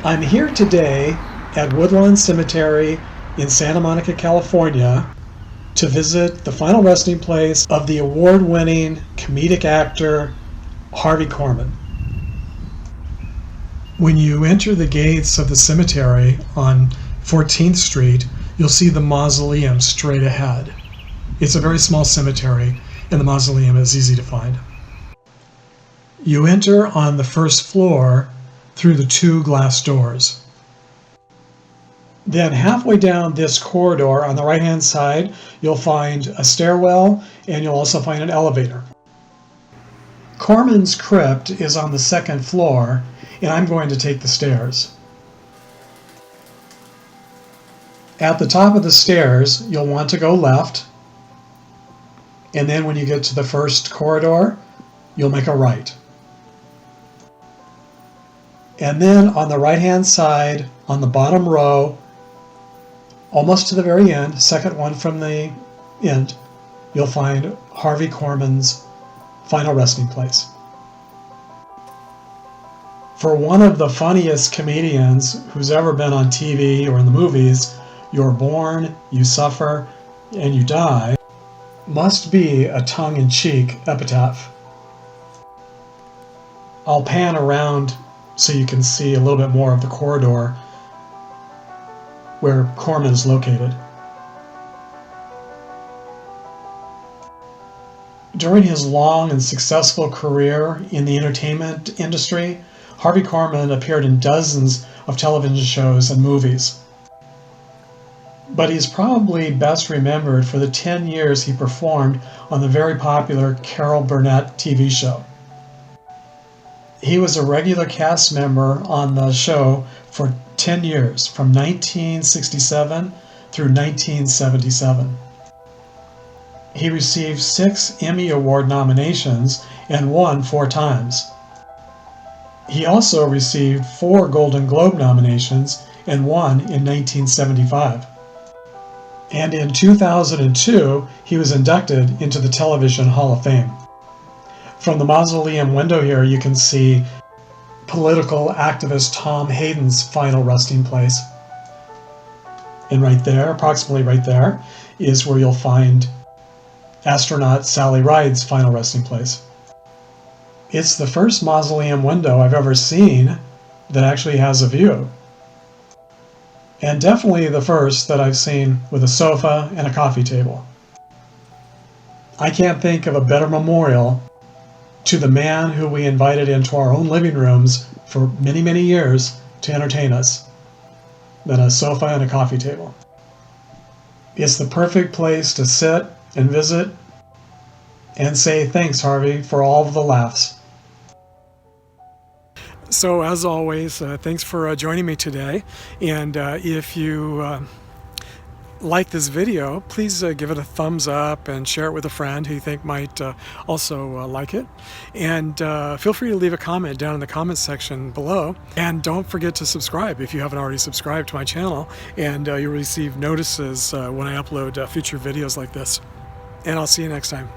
I'm here today at Woodlawn Cemetery in Santa Monica, California, to visit the final resting place of the award-winning comedic actor Harvey Korman. When you enter the gates of the cemetery on 14th Street, you'll see the Mausoleum straight ahead. It's a very small cemetery, and the Mausoleum is easy to find. You enter on the first floor through the two glass doors. Then halfway down this corridor on the right-hand side, you'll find a stairwell, and you'll also find an elevator. Korman's Crypt is on the second floor, and I'm going to take the stairs. At the top of the stairs, you'll want to go left, and then when you get to the first corridor, you'll make a right. And then on the right-hand side, on the bottom row, almost to the very end, second one from the end, you'll find Harvey Korman's final resting place. For one of the funniest comedians who's ever been on TV or in the movies, "You're born, you suffer, and you die" must be a tongue-in-cheek epitaph. I'll pan around so you can see a little bit more of the corridor where Korman is located. During his long and successful career in the entertainment industry, Harvey Korman appeared in dozens of television shows and movies. But he's probably best remembered for the 10 years he performed on the very popular Carol Burnett TV show. He was a regular cast member on the show for 10 years, from 1967 through 1977. He received 6 Emmy Award nominations and won 4 times. He also received 4 Golden Globe nominations and won in 1975. And in 2002, he was inducted into the Television Hall of Fame. From the Mausoleum window here, you can see political activist Tom Hayden's final resting place. And right there, approximately right there, is where you'll find astronaut Sally Ride's final resting place. It's the first mausoleum window I've ever seen that actually has a view. And definitely the first that I've seen with a sofa and a coffee table. I can't think of a better memorial to the man who we invited into our own living rooms for many, many years to entertain us than a sofa and a coffee table. It's the perfect place to sit and visit and say thanks, Harvey, for all of the laughs. So as always, thanks for joining me today. And if you like this video, please give it a thumbs up and share it with a friend who you think might also like it. And feel free to leave a comment down in the comments section below. And don't forget to subscribe if you haven't already subscribed to my channel, and you'll receive notices when I upload future videos like this. And I'll see you next time.